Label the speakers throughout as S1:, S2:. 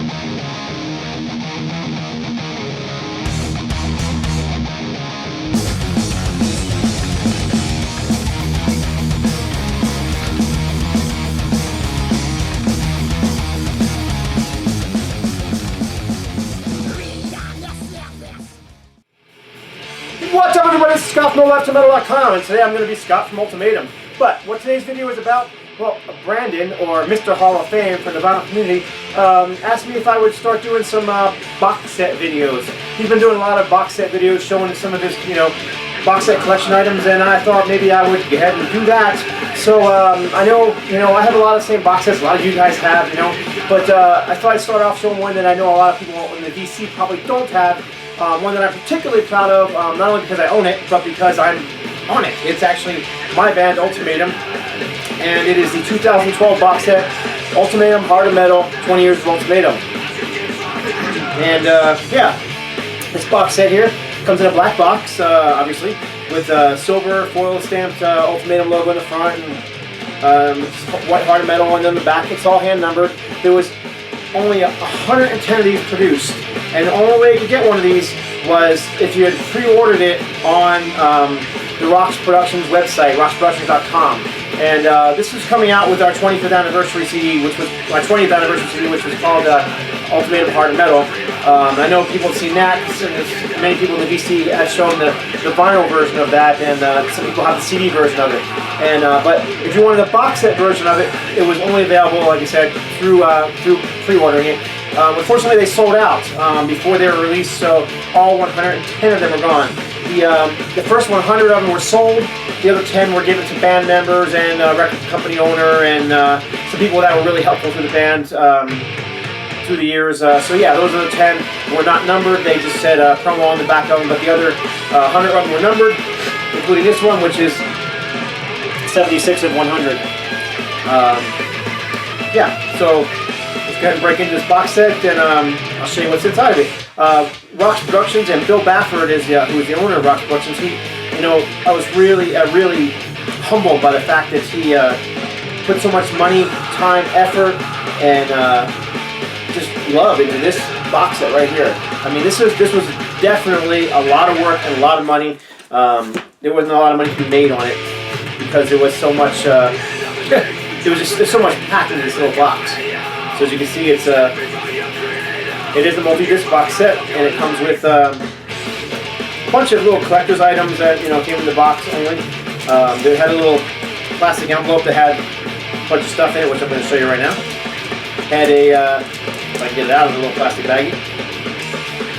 S1: What's up, everybody? This is Scott from Ultimatum.com, and today I'm going to be Scott from Ultimatum. But what today's video is about, well, Brandon, or Mr. Hall of Fame from the vinyl community, asked me if I would start doing some box set videos. He's been doing a lot of box set videos showing some of his, box set collection items, and I thought maybe I would go ahead and do that. So I know, I have a lot of the same box sets, a lot of you guys have, but I thought I'd start off showing one that I know a lot of people in the VC probably don't have. One that I'm particularly proud of, not only because I own it, but because I'm on it. It's actually my band, Ultimatum, and it is the 2012 box set, Ultimatum, Heart of Metal, 20 Years of Ultimatum. And yeah, this box set here comes in a black box, obviously, with a silver foil stamped Ultimatum logo in the front, and white Heart of Metal, and then the back it's all hand numbered. There was only 110 of these produced, and the only way you could get one of these was if you had pre-ordered it on the Rocks Productions website, rocksproductions.com. And this was coming out with our 25th anniversary CD, which was my 20th anniversary CD, which was called Ultimatum Heart of Metal. I know people have seen that, and many people in the VC have shown the vinyl version of that, and some people have the CD version of it. And but if you wanted the box set version of it, it was only available, like I said, through pre-ordering it. Unfortunately, they sold out before they were released, so all 110 of them are gone. The first 100 of them were sold. The other 10 were given to band members and record company owner and some people that were really helpful to the band through the years. So yeah, those are the 10 were not numbered. They just said promo on the back of them, but the other 100 of them were numbered, including this one, which is 76 of 100. Yeah, so let's go ahead and break into this box set, and I'll show you what's inside of it. Rocks Productions, and Bill Bafford is who is the owner of Rocks Productions. He, I was really humbled by the fact that he put so much money, time, effort, and just love into this box set right here. I mean, this was definitely a lot of work and a lot of money. There wasn't a lot of money to be made on it because there was so much. There's so much packed in this little box. So as you can see, it is a multi-disc box set, and it comes with a bunch of little collector's items that came in the box only. They had a little plastic envelope that had a bunch of stuff in it, which I'm going to show you right now. Had a, if I can get it out of the little plastic baggie.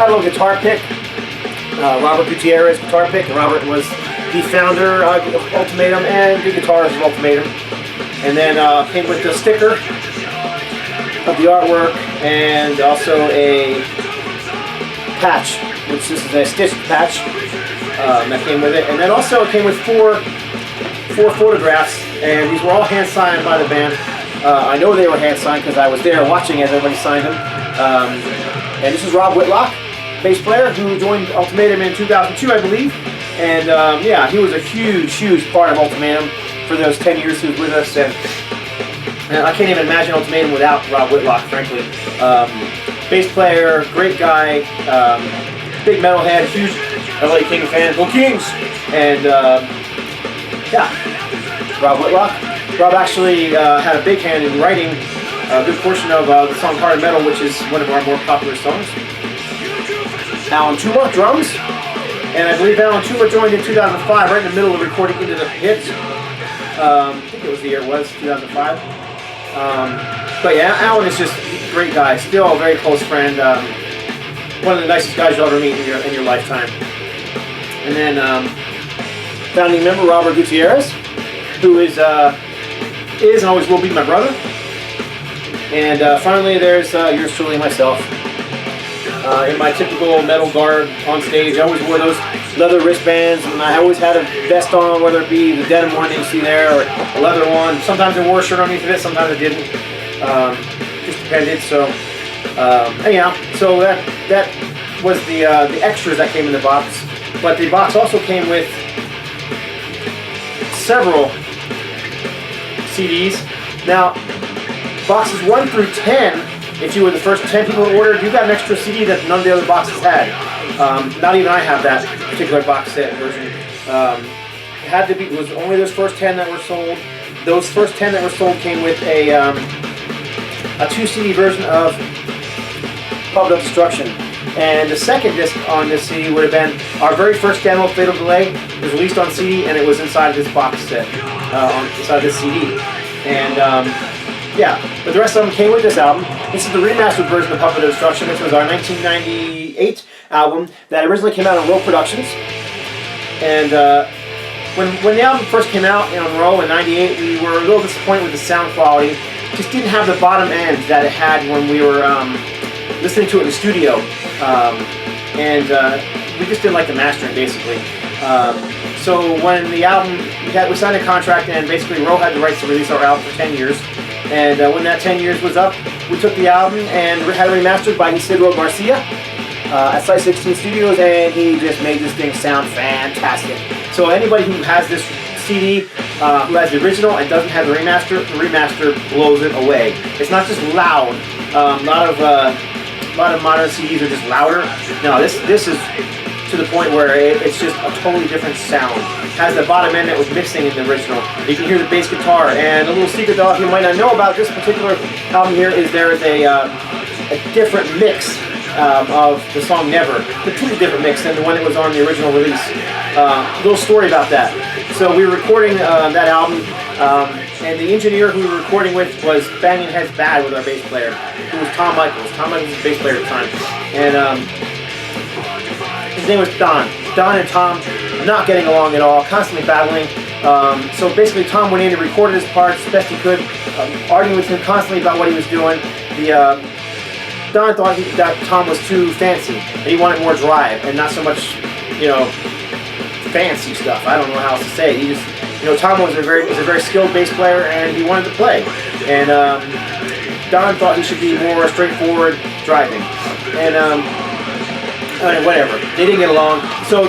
S1: Had a little guitar pick, Robert Gutierrez guitar pick. Robert was the founder of Ultimatum and the guitarist of Ultimatum. And then came with the sticker of the artwork, and also a patch, which this is a stitched patch that came with it. And then also it came with four photographs, and these were all hand signed by the band. I know they were hand signed because I was there watching as everybody signed them. And this is Rob Whitlock, bass player, who joined Ultimatum in 2002, I believe. And yeah, he was a huge part of Ultimatum for those 10 years he was with us, and I can't even imagine Ultimatum without Rob Whitlock, frankly. Bass player, great guy, big metalhead, huge LA King fan, go Kings! And yeah, Rob Whitlock. Rob actually had a big hand in writing a good portion of the song Heart of Metal, which is one of our more popular songs. Alan Tuma, drums. And I believe Alan Tuma joined in 2005, right in the middle of recording Into the Hits. I think it was the year it was, 2005. But yeah, Alan is just a great guy, still a very close friend. One of the nicest guys you'll ever meet in your lifetime. And then founding member Robert Gutierrez, who is and always will be my brother. And finally there's yours truly, myself. In my typical metal garb on stage. I always wore those leather wristbands, and I always had a vest on, whether it be the denim one that you see there or a leather one. Sometimes I wore a shirt underneath of it, sometimes I didn't. Just depended. So anyhow, so that was the extras that came in the box. But the box also came with several CDs. Now, boxes 1 through 10 if you were the first 10 people who ordered, you got an extra CD that none of the other boxes had. Not even I have that particular box set version. It was only those first 10 that were sold. Those first 10 that were sold came with a 2 CD version of Puppet of Destruction. And the second disc on this CD would have been our very first demo, Fatal Delay. It was released on CD, and it was inside of this box set, inside of this CD. And yeah, but the rest of them came with this album. This is the remastered version of Puppet of Destruction. This was our 1998 album that originally came out on Row Productions. And when the album first came out on Row in '98, we were a little disappointed with the sound quality. It just didn't have the bottom end that it had when we were listening to it in the studio. We just didn't like the mastering, basically. So when the album, we signed a contract, and basically Row had the rights to release our album for 10 years. And when that 10 years was up, we took the album and had it remastered by Isidro Garcia at Site 16 Studios, and he just made this thing sound fantastic. So anybody who has this CD, who has the original and doesn't have the remaster blows it away. It's not just loud. A lot of modern CDs are just louder. No, this is to the point where it's just a totally different sound. It has the bottom end that was missing in the original. You can hear the bass guitar, and a little secret that you might not know about this particular album here is there is a different mix of the song Never. Completely different mix than the one that was on the original release. Little story about that. So we were recording that album, and the engineer who we were recording with was banging heads bad with our bass player, who was Tom Michaels. Tom Michaels was the bass player at the time. And his name was Don. Don and Tom not getting along at all, constantly battling. So basically Tom went in and recorded his parts as best he could, arguing with him constantly about what he was doing. Don thought that Tom was too fancy, and he wanted more drive and not so much, fancy stuff. I don't know how else to say it. He just, Tom was a very skilled bass player, and he wanted to play. And Don thought he should be more straightforward driving. And whatever. They didn't get along. So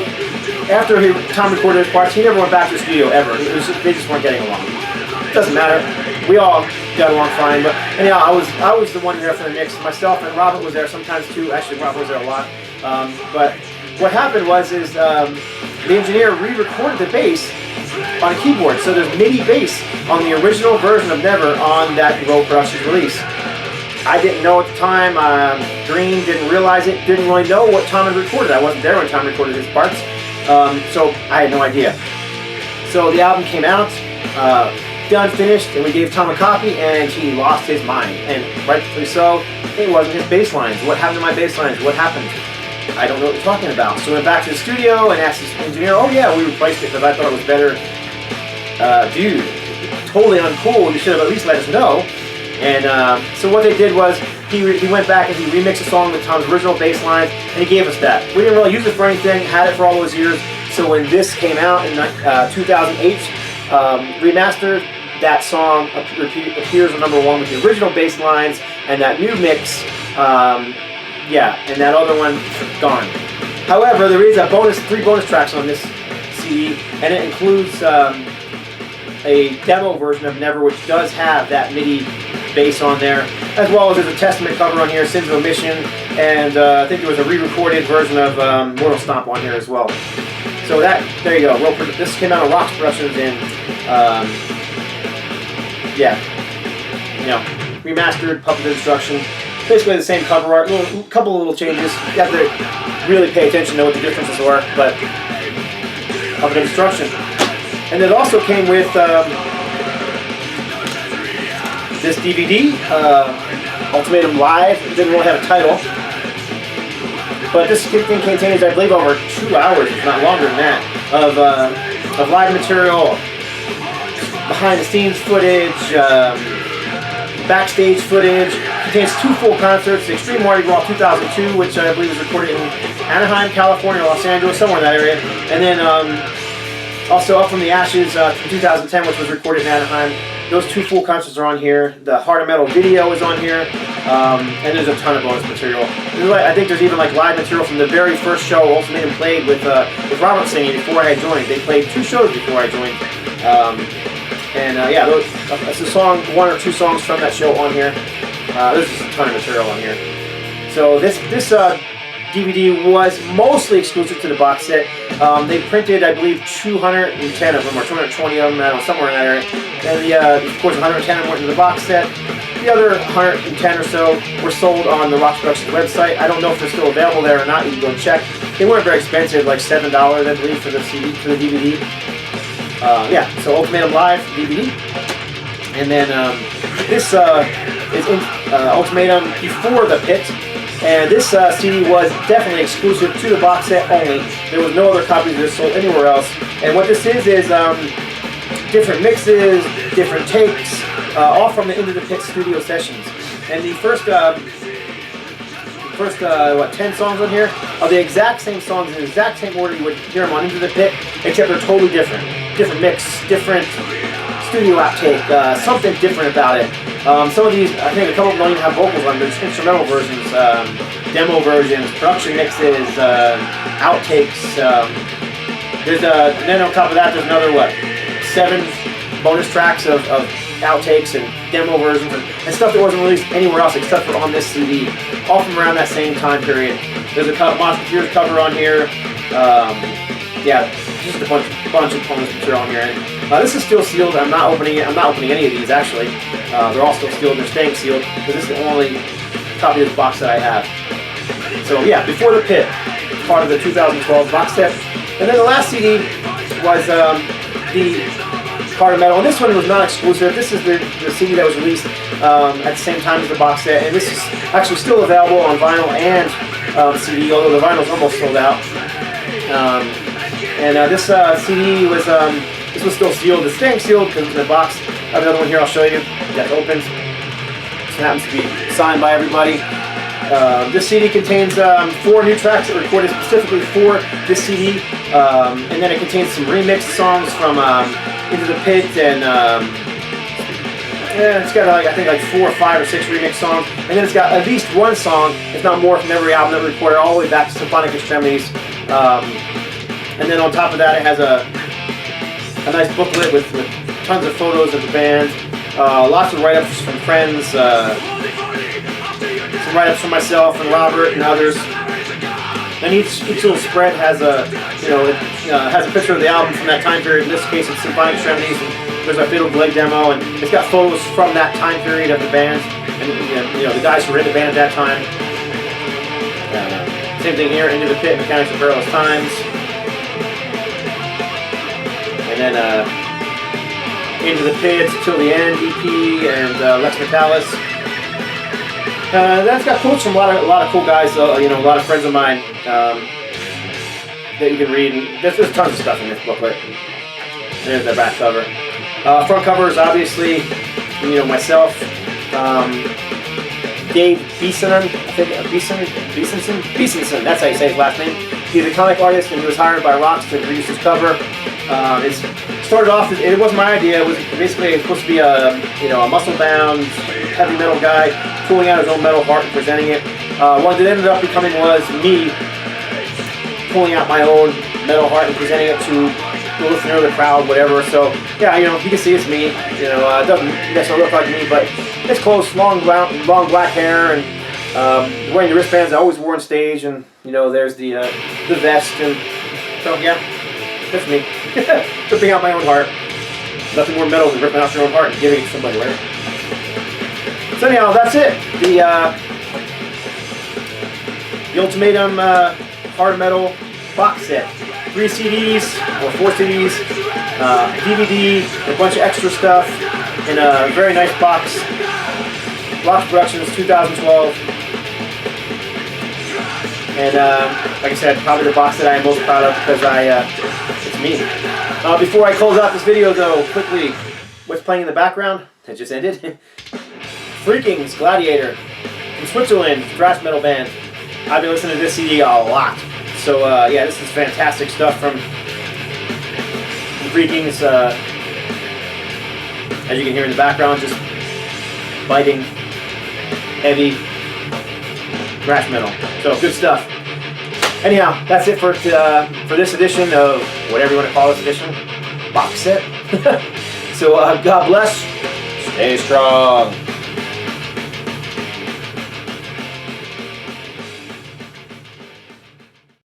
S1: after Tom recorded his parts, he never went back to the studio ever. They just weren't getting along. Doesn't matter. We all got along fine. But anyhow, I was the one there for the mix. Myself and Robert was there sometimes too. Actually, Robert was there a lot. But what happened was the engineer re-recorded the bass on a keyboard. So there's MIDI bass on the original version of Never on that Row Productions release. I didn't know at the time. Green didn't realize it. Didn't really know what Tom had recorded. I wasn't there when Tom recorded his parts, so I had no idea. So the album came out, done, finished, and we gave Tom a copy, and he lost his mind. And rightfully so. It wasn't his bass lines. What happened to my bass lines? What happened? I don't know what you're talking about. So we went back to the studio and asked the engineer, oh yeah, we replaced it because I thought it was better. Dude, totally uncool. You should have at least let us know. And so what they did was he went back and he remixed the song with Tom's original bass lines, and he gave us that. We didn't really use it for anything, had it for all those years. So when this came out in 2008, remastered, that song appears on #1 with the original bass lines, and that new mix, and that other one, gone. However, there is 3 bonus tracks on this CD, and it includes a demo version of Never, which does have that MIDI bass on there, as well as there's a Testament cover on here, Sins of Omission, and I think there was a re-recorded version of Mortal Stomp on here as well. So there you go. This came out of Rox Productions in, remastered Puppet of Destruction. Basically the same cover art, couple of little changes. You have to really pay attention to know what the differences are, but Puppet of Destruction. And it also came with this DVD, Ultimatum Live. It didn't really have a title, but this thing contains, I believe, over 2 hours, if not longer than that, of live material, behind-the-scenes footage, backstage footage. It contains 2 full concerts: the Extreme Mardi Gras 2002, which I believe was recorded in Anaheim, California, Los Angeles, somewhere in that area, and then also Up From the Ashes from 2010, which was recorded in Anaheim. Those 2 full concerts are on here. The Heart of Metal video is on here, and there's a ton of bonus material. I think there's even live material from the very first show Ultimatum played with Robert singing before I had joined. They played 2 shows before I joined, that's a song, 1 or 2 songs from that show on here. There's just a ton of material on here. So this DVD was mostly exclusive to the box set. They printed, I believe, 210 of them, or 220 of them, I don't know, somewhere in that area. And of course, 110 of them went into the box set. The other 110 or so were sold on the Rox Productions website. I don't know if they're still available there or not. You can go check. They weren't very expensive, like $7, I believe, for the CD, for the DVD. Yeah, so Ultimatum Live DVD. And then this is Ultimatum Before the Pit. And this CD was definitely exclusive to the box set only. There was no other copies of this sold anywhere else. And what this is different mixes, different takes, all from the Into the Pit studio sessions. And the first 10 songs on here are the exact same songs in the exact same order you would hear them on Into the Pit, except they're totally different. Different mix, different studio outtake, something different about it. Some of these, I think a couple of them don't even have vocals on them. There's instrumental versions, demo versions, production mixes, outtakes. And then on top of that, there's another, 7 bonus tracks of outtakes and demo versions and stuff that wasn't released anywhere else except for on this CD, all from around that same time period. There's a Monster cover on here. Yeah, just a bunch of bonus material on here. And this is still sealed. I'm not opening it. I'm not opening any of these actually. They're all still sealed. They're staying sealed because this is the only copy of this box that I have. So yeah, Before the Pit, part of the 2012 box set. And then the last CD was the Heart of Metal, and this one was not exclusive. This is the CD that was released at the same time as the box set, and this is actually still available on vinyl and CD, although the vinyl's almost sold out. This CD was this was still sealed. It's staying sealed because it's in the box. I have another one here. I'll show you. That's open. This happens to be signed by everybody. This CD contains 4 new tracks that were recorded specifically for this CD, and then it contains some remixed songs from Into the Pit, and it's got I think 4 or 5 or 6 remixed songs, and then it's got at least one song, if not more, from every album that we recorded all the way back to Symphonic Extremities. And then on top of that, it has a nice booklet with tons of photos of the band, lots of write-ups from friends. Some write-ups from myself and Robert and others. And each little spread has a has a picture of the album from that time period. In this case, it's Symphonic Extremities. And there's a Fatal Leg demo, and it's got photos from that time period of the band and the guys who were in the band at that time. Same thing here, Into the Pit, Mechanics of Perilous Times, and then Into the Pit, Till the End EP, and Lex Metalis. That's got quotes from a lot of cool guys, a lot of friends of mine that you can read. And there's tons of stuff in this booklet. There's their back cover. Front cover is obviously, myself, Dave Beeson, I think Beesonson. That's how you say his last name. He's a comic artist, and he was hired by Rox to produce his cover. It started off. It wasn't my idea. It was basically supposed to be a muscle-bound, heavy metal guy pulling out his own metal heart and presenting it. What it ended up becoming was me pulling out my own metal heart and presenting it to the listener, the crowd, whatever. So yeah, you can see it's me. It doesn't necessarily look like me, but it's close, long black hair, and wearing the wristbands I always wore on stage, and there's the vest, and so yeah, that's me. Ripping out my own heart. Nothing more metal than ripping out your own heart and giving it to somebody, right? So anyhow, that's it. The Ultimatum Heart of Metal box set. 3 CDs or 4 CDs, DVD, a bunch of extra stuff in a very nice box. Rox Productions 2012. And like I said, probably the box that I am most proud of because it's me. Before I close out this video though, quickly, what's playing in the background? It just ended. Freaking's Gladiator from Switzerland, thrash metal band. I've been listening to this CD a lot. So yeah, this is fantastic stuff from Freaking's. As you can hear in the background, just biting, heavy thrash metal. So good stuff. Anyhow, that's it for this edition of whatever you want to call this edition, box set. So God bless. Stay strong.